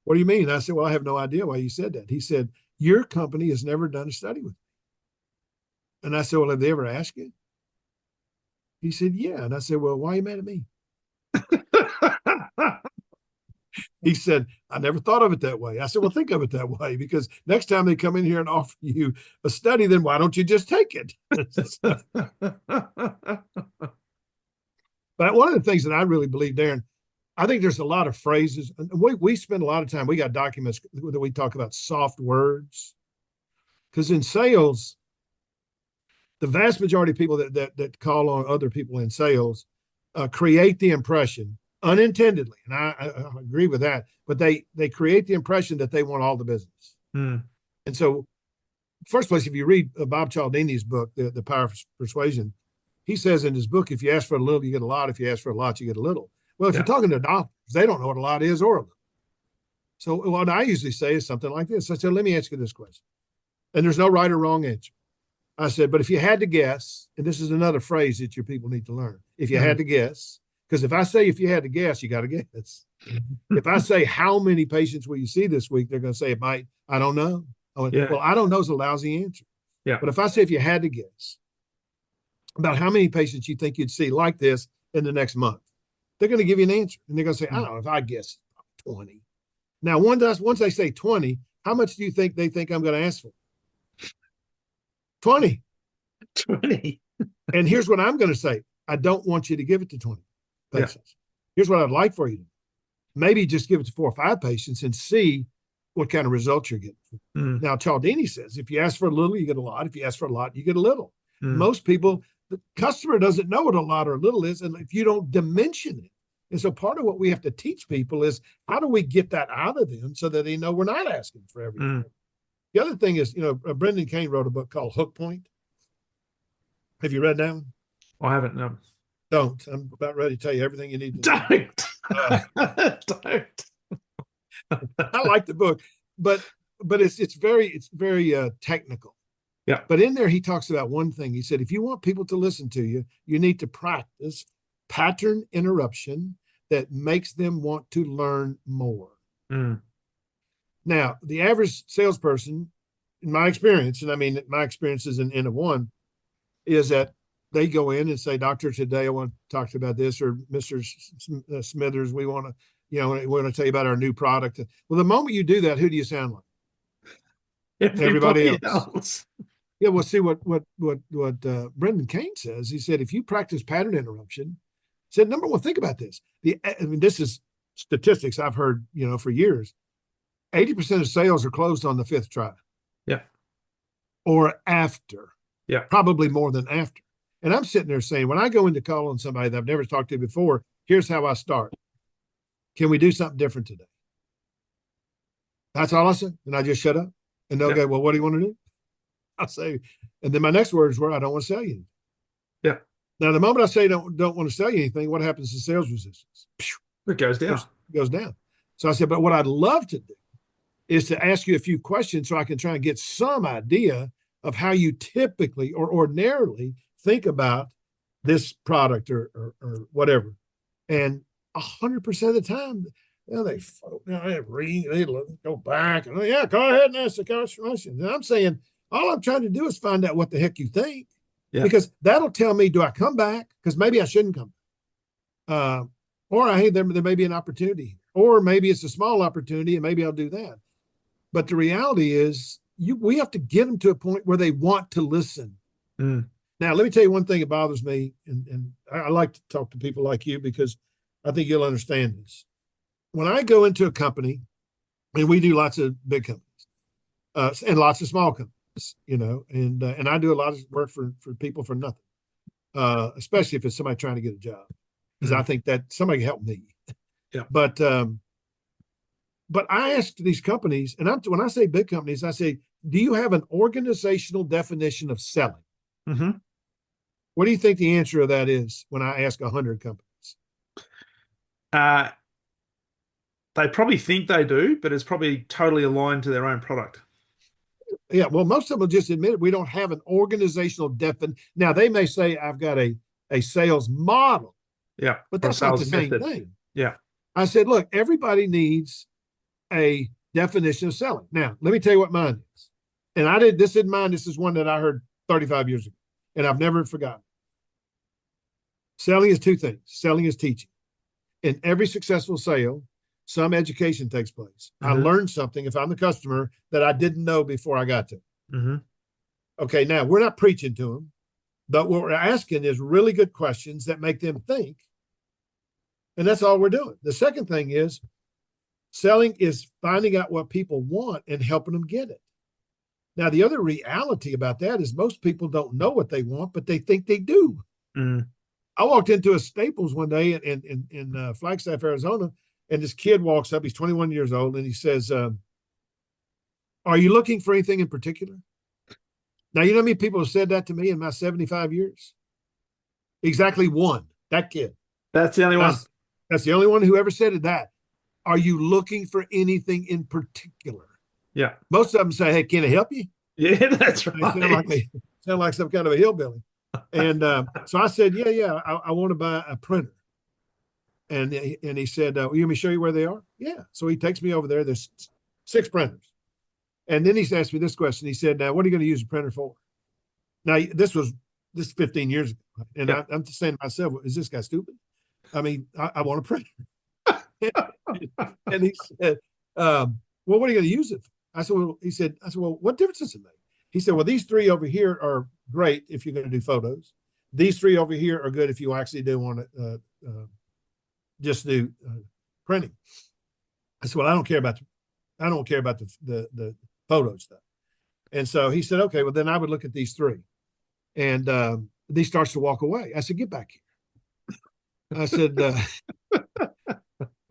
what do you mean? I said, well, I have no idea why you said that. He said, your company has never done a study with me. And I said, well, have they ever asked you? He said, yeah. And I said, well, why are you mad at me? He said, I never thought of it that way. I said, well, think of it that way, because next time they come in here and offer you a study, then why don't you just take it? But one of the things that I really believe, Darren, I think there's a lot of phrases. We spend a lot of time, we got documents that we talk about soft words. Because in sales, the vast majority of people that call on other people in sales create the impression unintendedly, and I agree with that, but they create the impression that they want all the business. And so, first place, if you read Bob Cialdini's book, The Power of Persuasion, he says in his book, if you ask for a little, you get a lot. If you ask for a lot, you get a little. Well, if you're talking to doctors, they don't know what a lot is or a little. So what I usually say is something like this. I said, let me ask you this question. And there's no right or wrong answer. I said, but if you had to guess, and this is another phrase that your people need to learn. If you had to guess, because if I say if you had to guess, you got to guess. If I say how many patients will you see this week, they're going to say it might. I don't know. Well, I don't know is a lousy answer. Yeah. But if I say if you had to guess about how many patients you think you'd see like this in the next month, they're going to give you an answer. And they're going to say, I don't know, if I guess 20. Now, once they say 20, how much do you think they think I'm going to ask for? 20. 20. And here's what I'm going to say. I don't want you to give it to 20 patients. Here's what I'd like for you to do. Maybe just give it to 4 or 5 patients and see what kind of results you're getting. Now, Cialdini says, if you ask for a little, you get a lot. If you ask for a lot, you get a little. Most people, the customer doesn't know what a lot or a little is, and if you don't dimension it. And so part of what we have to teach people is how do we get that out of them so that they know we're not asking for everything. The other thing is, Brendan Kane wrote a book called Hook Point. Have you read that one? I haven't. No. Don't. I'm about ready to tell you everything you need to know. Don't. I like the book, but it's very technical. Yeah. But in there, he talks about one thing. He said, if you want people to listen to you, you need to practice pattern interruption that makes them want to learn more. Now, the average salesperson, in my experience, and I mean, my experience is an N of 1, is that they go in and say, Doctor, today I want to talk to you about this, or Mr. Smithers, we want to tell you about our new product. Well, the moment you do that, who do you sound like? Everybody else. Yeah, well, see what Brendan Kane says. He said if you practice pattern interruption, said number one, think about this. I mean, this is statistics I've heard, for years. 80% of sales are closed on the fifth try Yeah. or after, Yeah. probably more than after. And I'm sitting there saying, when I go into call on somebody that I've never talked to before, here's how I start. Can we do something different today? That's all I say. And I just shut up. And they'll Yeah. go, well, what do you want to do? I'll say, and then my next words were, I don't want to sell you anything. Yeah. Now, the moment I say don't want to sell you anything, what happens to sales resistance? It goes down. Goes down. So I said, but what I'd love to do is to ask you a few questions so I can try and get some idea of how you typically or ordinarily think about this product or whatever. And 100% of the time, they read, they go back, and yeah, go ahead and ask the question. And I'm saying, all I'm trying to do is find out what the heck you think, because that'll tell me, do I come back? Because maybe I shouldn't come back. Or hey, there may be an opportunity, or maybe it's a small opportunity, and maybe I'll do that. But the reality is, we have to get them to a point where they want to listen. Mm. Now, let me tell you one thing that bothers me, and I like to talk to people like you because I think you'll understand this. When I go into a company, and we do lots of big companies and lots of small companies, and I do a lot of work for people for nothing, especially if it's somebody trying to get a job, because I think that somebody can help me. Yeah. But I ask these companies, and when I say big companies, I say, do you have an organizational definition of selling? Mm-hmm. What do you think the answer of that is when I ask 100 companies? They probably think they do, but it's probably totally aligned to their own product. Yeah, well, most of them just admit it. We don't have an organizational definition. Now, they may say, I've got a sales model. Yeah. But that's not the same thing. Yeah. I said, look, everybody needs a definition of selling. Now, let me tell you what mine is. And this isn't mine. This is one that I heard 35 years ago, and I've never forgotten. Selling is two things. Selling is teaching. In every successful sale, some education takes place. Mm-hmm. I learned something, if I'm the customer, that I didn't know before I got to it. Mm-hmm. Okay, now we're not preaching to them, but what we're asking is really good questions that make them think. And that's all we're doing. The second thing is selling is finding out what people want and helping them get it. Now, the other reality about that is most people don't know what they want, but they think they do. Mm. I walked into a Staples one day in Flagstaff, Arizona, and this kid walks up. He's 21 years old, and he says, are you looking for anything in particular? Now, you know how many people have said that to me in my 75 years? Exactly one, that kid. That's the only one. That's the only one who ever said it. That. Are you looking for anything in particular? Yeah. Most of them say, hey, can I help you? Yeah, that's right. They sound like some kind of a hillbilly. And so I said, yeah, I want to buy a printer. And he said, will you let me show you where they are? Yeah. So he takes me over there. There's 6 printers. And then he's asked me this question. He said, now, what are you going to use the printer for? Now, this is 15 years ago. And I'm just saying to myself, is this guy stupid? I mean, I want a printer. And he said, well, what are you going to use it for? I said, well, what difference does it make? He said, well, these 3 over here are great if you're going to do photos. These 3 over here are good if you actually do want to just do printing. I said, well, I don't care about the photo stuff. And so he said, okay, well, then I would look at these 3. And he starts to walk away. I said, get back here.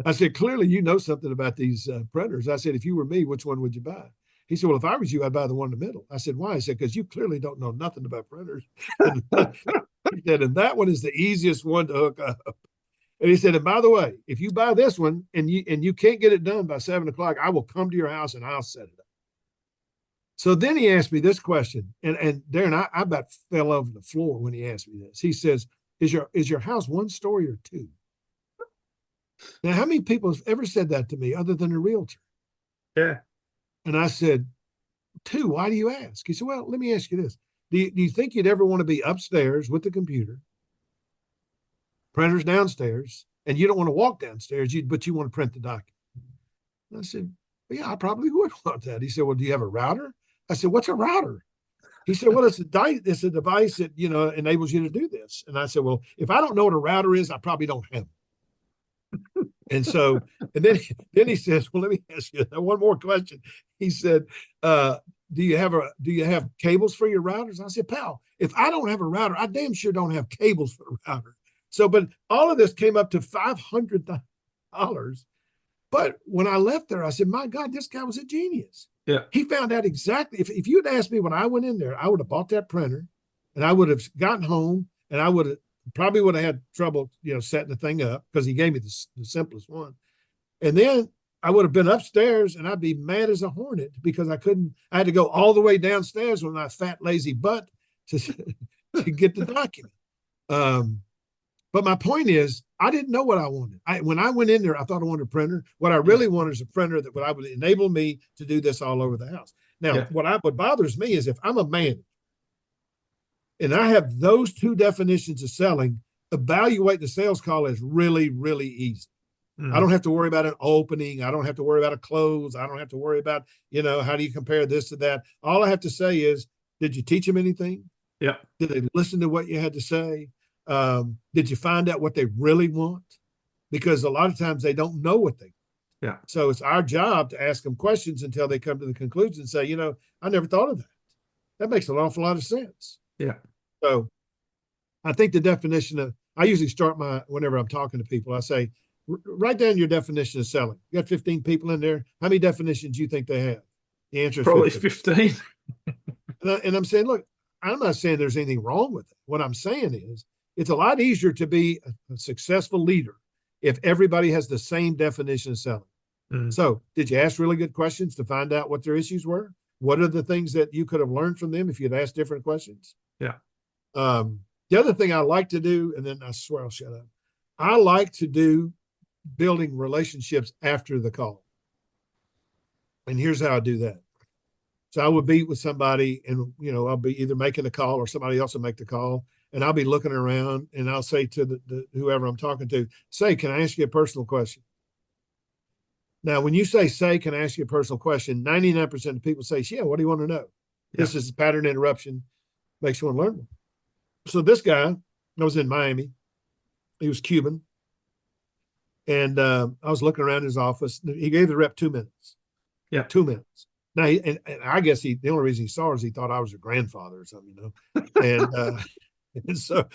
I said, clearly you know something about these printers. I said, if you were me, which one would you buy? He said, well, if I was you, I'd buy the one in the middle. I said, why? I said, because you clearly don't know nothing about printers. He said, and that one is the easiest one to hook up. And he said, and by the way, if you buy this one and you can't get it done by 7 o'clock, I will come to your house and I'll set it up. So then he asked me this question, and Darren, I about fell over the floor when he asked me this. He says, is your house 1 story or 2? Now, how many people have ever said that to me other than a realtor? Yeah. And I said, 2, why do you ask? He said, well, let me ask you this. Do you think you'd ever want to be upstairs with the computer, printers downstairs, and you don't want to walk downstairs, but you want to print the document? And I said, well, yeah, I probably would want that. He said, well, do you have a router? I said, what's a router? He said, well, it's a device that, enables you to do this. And I said, well, if I don't know what a router is, I probably don't have it. And so, and then he says, well, let me ask you one more question. He said, do you have cables for your routers? I said, pal, if I don't have a router, I damn sure don't have cables for the router. So, but all of this came up to $500. But when I left there, I said, my God, this guy was a genius. Yeah. He found out exactly. If you had asked me when I went in there, I would have bought that printer and I would have gotten home and I would have had trouble, setting the thing up because he gave me the simplest one. And then I would have been upstairs and I'd be mad as a hornet because I had to go all the way downstairs with my fat, lazy butt to, to get the document. But my point is, I didn't know what I wanted. When I went in there, I thought I wanted a printer. What I really wanted is a printer that would enable me to do this all over the house. Now, what bothers me is if I'm a manager and I have those two definitions of selling, evaluate the sales call is really, really easy. I don't have to worry about an opening. I don't have to worry about a close. I don't have to worry about, how do you compare this to that? All I have to say is, did you teach them anything? Yeah. Did they listen to what you had to say? Did you find out what they really want? Because a lot of times they don't know what they want. Yeah. So it's our job to ask them questions until they come to the conclusion and say, I never thought of that. That makes an awful lot of sense. Yeah. So I think the definition I usually start whenever I'm talking to people, I say, write down your definition of selling. You got 15 people in there. How many definitions do you think they have? The answer is probably 15. And I'm saying, look, I'm not saying there's anything wrong with it. What I'm saying is it's a lot easier to be a successful leader if everybody has the same definition of selling. So did you ask really good questions to find out what their issues were? What are the things that you could have learned from them if you'd asked different questions? Yeah. The other thing I like to do, and then I swear I'll shut up, I like to do building relationships after the call. And here's how I do that. So I would be with somebody and, I'll be either making a call or somebody else will make the call. And I'll be looking around and I'll say to the whoever I'm talking to, can I ask you a personal question? Now, when you say, can I ask you a personal question? 99% of people say, yeah, what do you want to know? Yeah. This is a pattern interruption. Makes you want to learn more. So this guy, I was in Miami. He was Cuban. And I was looking around his office. He gave the rep 2 minutes. Yeah. 2 minutes. Now, and I guess the only reason he saw her is he thought I was her grandfather or something, And so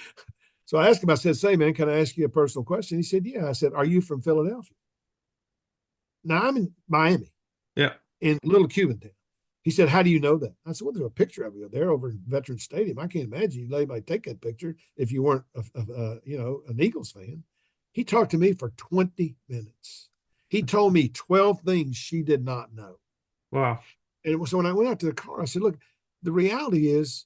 I asked him, I said, say, man, can I ask you a personal question? He said, yeah. I said, are you from Philadelphia? Now I'm in Miami. Yeah. In little Cuban town. He said, how do you know that? I said, well, there's a picture of you there over in Veterans Stadium. I can't imagine you'd let anybody take that picture if you weren't, an Eagles fan. He talked to me for 20 minutes. He told me 12 things she did not know. Wow. And so when I went out to the car, I said, look, the reality is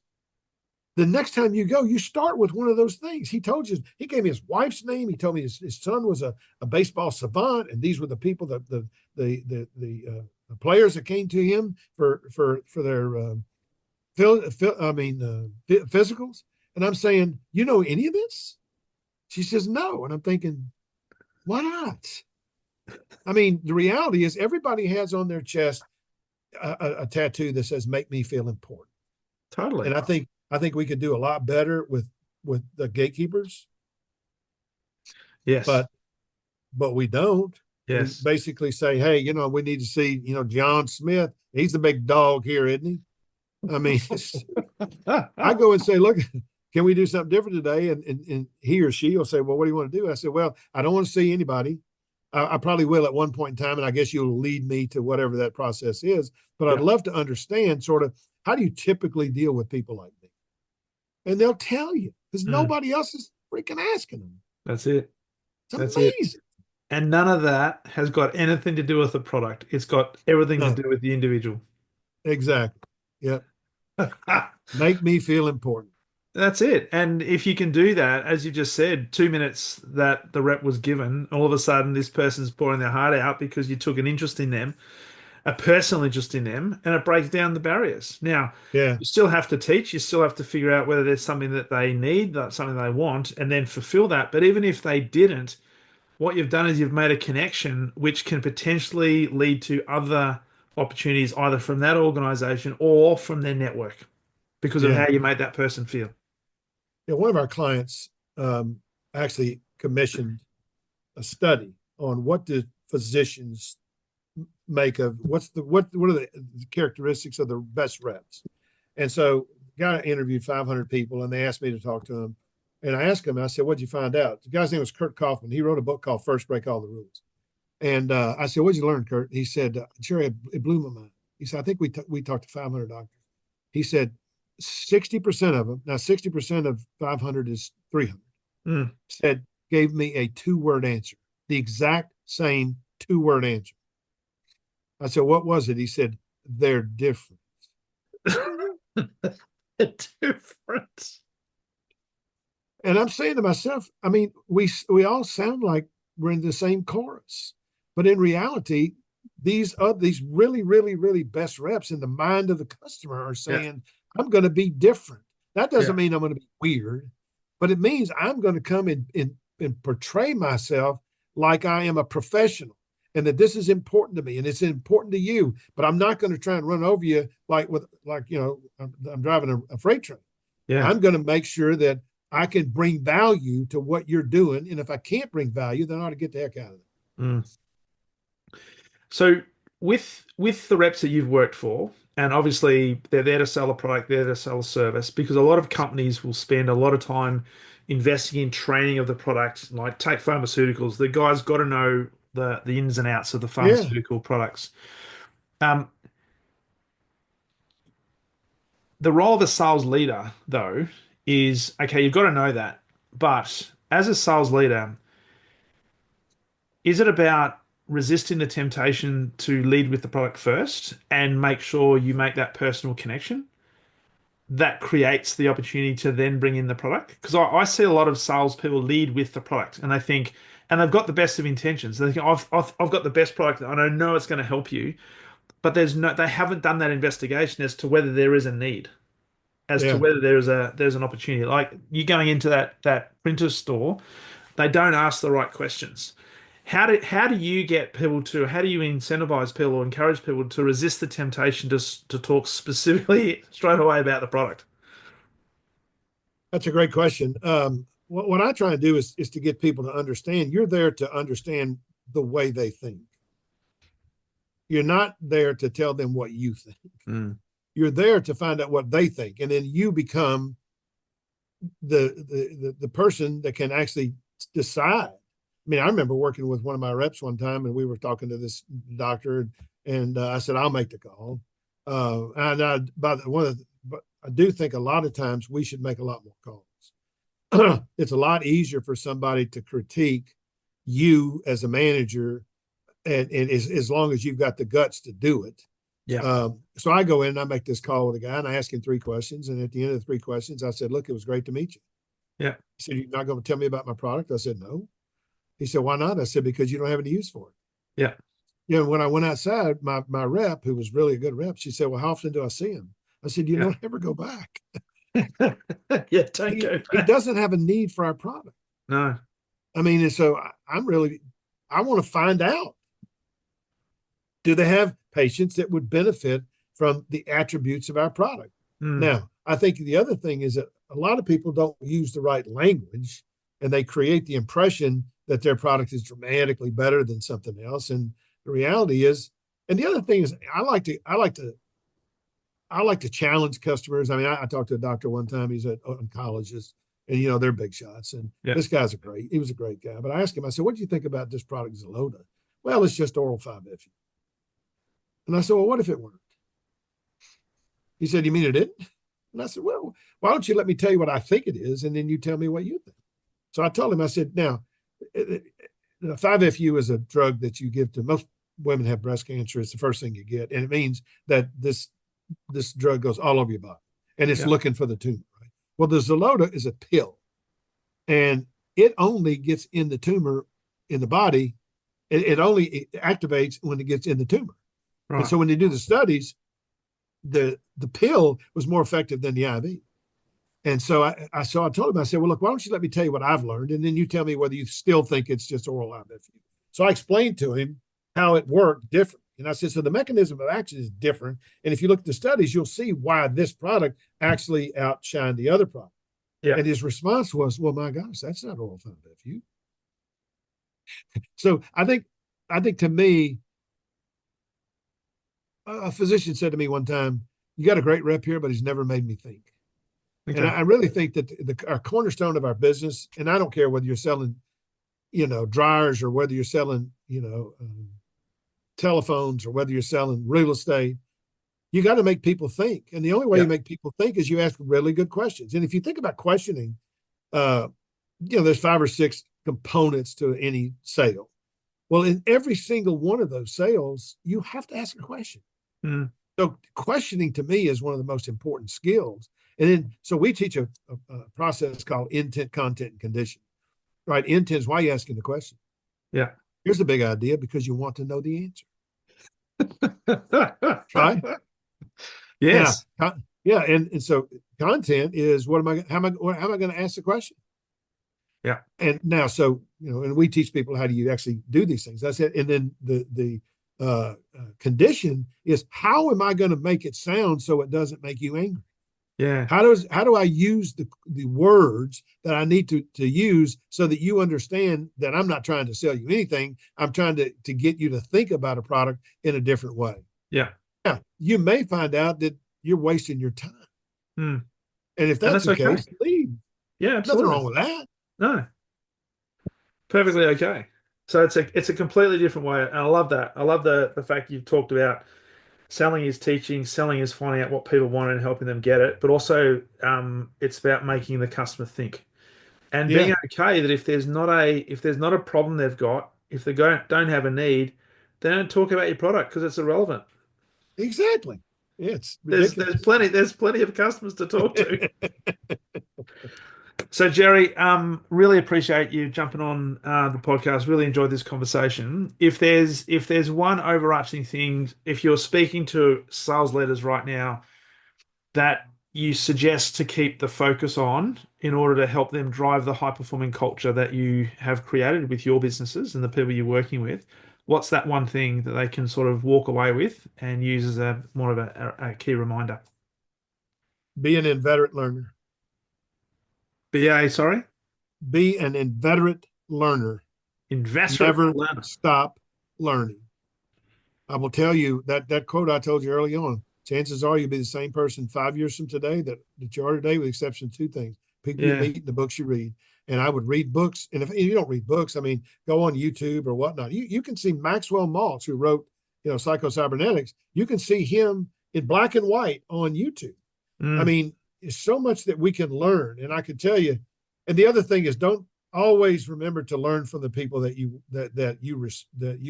the next time you go, you start with one of those things. He told you, he gave me his wife's name. He told me his son was a baseball savant. And these were the people the players that came to him for their physicals. And I'm saying, you know any of this? She says, no. And I'm thinking, why not? I mean, the reality is everybody has on their chest a tattoo that says, make me feel important. Totally. And I think we could do a lot better with the gatekeepers. Yes. But we don't. Yes. We basically say, hey, we need to see, John Smith. He's the big dog here, isn't he? I mean, I go and say, look, can we do something different today? And he or she will say, well, what do you want to do? I said, well, I don't want to see anybody. I probably will at one point in time, and I guess you'll lead me to whatever that process is. But I'd love to understand sort of how do you typically deal with people like me? And they'll tell you because nobody else is freaking asking them. That's it. It's amazing. It. And none of that has got anything to do with the product. It's got everything to do with the individual. Exactly. Yep. Make me feel important. That's it. And if you can do that, as you just said, 2 minutes that the rep was given, all of a sudden this person's pouring their heart out because you took an interest in them, a personal interest in them, and it breaks down the barriers. Now, you still have to teach, you still have to figure out whether there's something that they need, that's something they want, and then fulfill that. But even if they didn't, what you've done is you've made a connection which can potentially lead to other opportunities either from that organization or from their network. because of Yeah. how you made that person feel. Yeah. One of our clients actually commissioned a study on what do physicians make of what are the characteristics of the best reps. And so the guy interviewed 500 people and they asked me to talk to him. And I asked him, I said, what'd you find out? The guy's name was Kurt Kaufman. He wrote a book called First Break All the Rules. And I said, what'd you learn, Kurt? He said, Jerry, it blew my mind. He said, I think we talked to 500 doctors. He said, 60% of them, now 60% of 500 is 300, said, gave me a 2-word answer, the exact same 2-word answer. I said, what was it? He said, they're different. Different. And I'm saying to myself, I mean, we all sound like we're in the same chorus, but in reality, these really, really, really best reps in the mind of the customer are saying, I'm going to be different. That doesn't mean I'm going to be weird, but it means I'm going to come and portray myself like I am a professional and that this is important to me and it's important to you, but I'm not going to try and run over you like I'm driving a freight train. Yeah. I'm going to make sure that I can bring value to what you're doing. And if I can't bring value, then I ought to get the heck out of it. So with the reps that you've worked for, and obviously they're there to sell a product, they're there to sell a service, because a lot of companies will spend a lot of time investing in training of the product. Like take pharmaceuticals, the guy's got to know the ins and outs of the pharmaceutical products. The role of a sales leader, though, is okay, you've got to know that. But as a sales leader, is it about resisting the temptation to lead with the product first and make sure you make that personal connection that creates the opportunity to then bring in the product? Because I see a lot of salespeople lead with the product and they think, and they've got the best of intentions. They think, I've got the best product and I know it's going to help you, but they haven't done that investigation as to whether there is a need, as to whether there's an opportunity. Like you going into that printer store, they don't ask the right questions. How do you get people to, how do you incentivize people or encourage people to resist the temptation to talk specifically straight away about the product? That's a great question. What I try to do is to get people to understand you're there to understand the way they think. You're not there to tell them what you think. You're there to find out what they think, and then you become the person that can actually decide. I mean, I remember working with one of my reps one time, and we were talking to this doctor, and I said, "I'll make the call." But I do think a lot of times we should make a lot more calls. It's a lot easier for somebody to critique you as a manager, and as long as you've got the guts to do it. Yeah. So I go in and I make this call with a guy, and I ask him 3 questions. And at the end of the 3 questions, I said, "Look, it was great to meet you." Yeah. He said, "You're not going to tell me about my product?" I said, "No." He said, "Why not?" I said, "Because you don't have any use for it." Yeah. You know, when I went outside, my rep, who was really a good rep, she said, "Well, how often do I see him?" I said, "You don't ever go back." Yeah, don't go He back. doesn't have a need for our product. No. I mean, and so I want to find out, do they have patients that would benefit from the attributes of our product? Now, I think the other thing is that a lot of people don't use the right language and they create the impression that their product is dramatically better than something else. And the reality is, and the other thing is I like to challenge customers. I mean, I talked to a doctor one time, he's an oncologist, and you know, they're big shots. And this guy's he was a great guy. But I asked him, I said, "What do you think about this product, Xeloda?" "Well, it's just oral 5-FU. And I said, "Well, what if it worked?" He said, "You mean it didn't?" And I said, "Well, why don't you let me tell you what I think it is, and then you tell me what you think." So I told him, I said, "Now, 5-FU is a drug that you give to most women have breast cancer. It's the first thing you get. And it means that this drug goes all over your body, and it's looking for the tumor, right? Well, the Xeloda is a pill, and it only gets in the tumor in the body. It only activates when it gets in the tumor. Right. And so when they do the studies, the pill was more effective than the IV. And so I told him, I said, "Well, look, why don't you let me tell you what I've learned, and then you tell me whether you still think it's just oral IV." So I explained to him how it worked differently. And I said, so the mechanism of action is different. And if you look at the studies, you'll see why this product actually outshined the other product. Yeah. And his response was, well, my gosh, that's not oral found FU. So I think to me, a physician said to me one time, you got a great rep here, but he's never made me think. Okay. And I really think that our cornerstone of our business, and I don't care whether you're selling, dryers or whether you're selling, telephones or whether you're selling real estate, you got to make people think. And the only way you make people think is you ask really good questions. And if you think about questioning, there's 5 or 6 components to any sale. Well, in every single one of those sales, you have to ask a question. Mm. So questioning to me is one of the most important skills. And then, so we teach a process called intent, content, and condition. Right? Intent is why you're asking the question. Yeah. Here's the big idea, because you want to know the answer. Right? Yes. Now, yeah. And so content is how am I going to ask the question? Yeah. And now, so, and we teach people how do you actually do these things. That's it. And then the condition is, how am I going to make it sound so it doesn't make you angry? Yeah. How do I use the words that I need to use so that you understand that I'm not trying to sell you anything. I'm trying to get you to think about a product in a different way. Yeah. Now, you may find out that you're wasting your time. Mm. And if that's the case, leave. Yeah, absolutely. Nothing wrong with that. No. Perfectly okay. So it's a completely different way. And I love that. I love the fact you've talked about selling is teaching, selling is finding out what people want and helping them get it. But also it's about making the customer think. And being okay that if there's not a problem they've got, if they don't have a need, they don't talk about your product because it's irrelevant. Exactly. Yeah, it's ridiculous. There's plenty of customers to talk to. So Jerry, really appreciate you jumping on the podcast. Really enjoyed this conversation. If there's one overarching thing, if you're speaking to sales leaders right now that you suggest to keep the focus on in order to help them drive the high performing culture that you have created with your businesses and the people you're working with, what's that one thing that they can sort of walk away with and use as a more of a key reminder? Be an inveterate learner. Sorry? Be an inveterate learner. Never stop learning. I will tell you that quote I told you early on, chances are you'll be the same person 5 years from today that you are today, with the exception of 2 things: people you meet and the books you read. And I would read books. And if you don't read books, I mean, go on YouTube or whatnot. You can see Maxwell Maltz, who wrote, Psycho-Cybernetics. You can see him in black and white on YouTube. I mean, there's so much that we can learn. And I can tell you, and the other thing is, don't always remember to learn from the people that you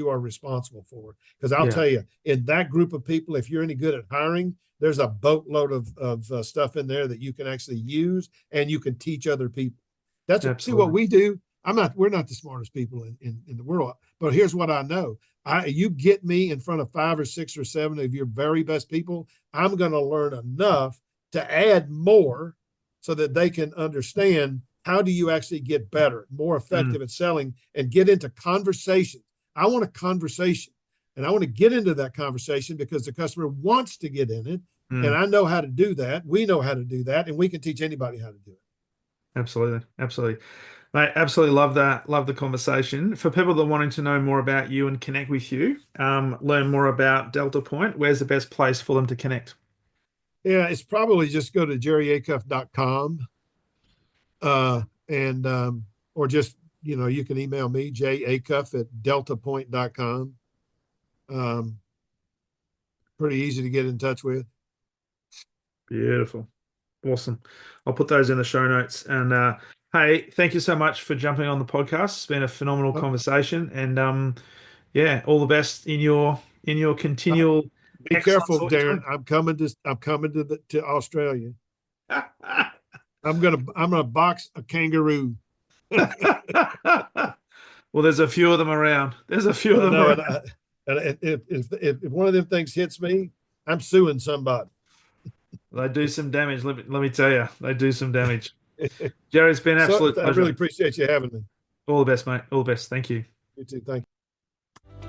are responsible for. Because I'll tell you, in that group of people, if you're any good at hiring, there's a boatload of stuff in there that you can actually use, and you can teach other people. See what we do. We're not the smartest people in the world, but here's what I know. You get me in front of 5 or 6 or 7 of your very best people, I'm going to learn enough to add more so that they can understand how do you actually get better, more effective at selling, and get into conversation. I want a conversation, and I want to get into that conversation because the customer wants to get in it. And I know how to do that. We know how to do that, and we can teach anybody how to do it. Absolutely. Absolutely. Mate, absolutely love that. Love the conversation. For people that are wanting to know more about you and connect with you, learn more about Delta Point, where's the best place for them to connect? Yeah, it's probably just go to jerryacuff.com. Or just, you can email me, jacuff@deltapoint.com. Pretty easy to get in touch with. Beautiful. Awesome. I'll put those in the show notes. And hey, thank you so much for jumping on the podcast. It's been a phenomenal conversation. And all the best in your continual. Be careful, Darren. I'm coming to Australia. I'm gonna box a kangaroo. Well, there's a few of them around. There's a few of them around. And if one of them things hits me, I'm suing somebody. They do some damage. Let me tell you, they do some damage. Jerry, it's been absolute pleasure. I really appreciate you having me. All the best, mate. All the best. Thank you. You too. Thank you.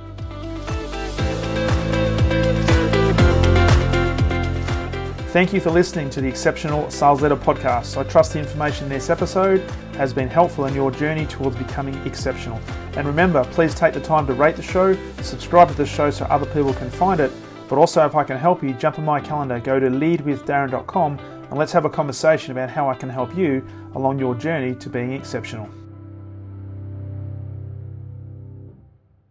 thank you for listening to the Exceptional Sales Leader Podcast. I trust the information in this episode has been helpful in your journey towards becoming exceptional. And remember, please take the time to rate the show, subscribe to the show so other people can find it. But also, if I can help you, jump on my calendar, go to leadwithdarren.com, and let's have a conversation about how I can help you along your journey to being exceptional.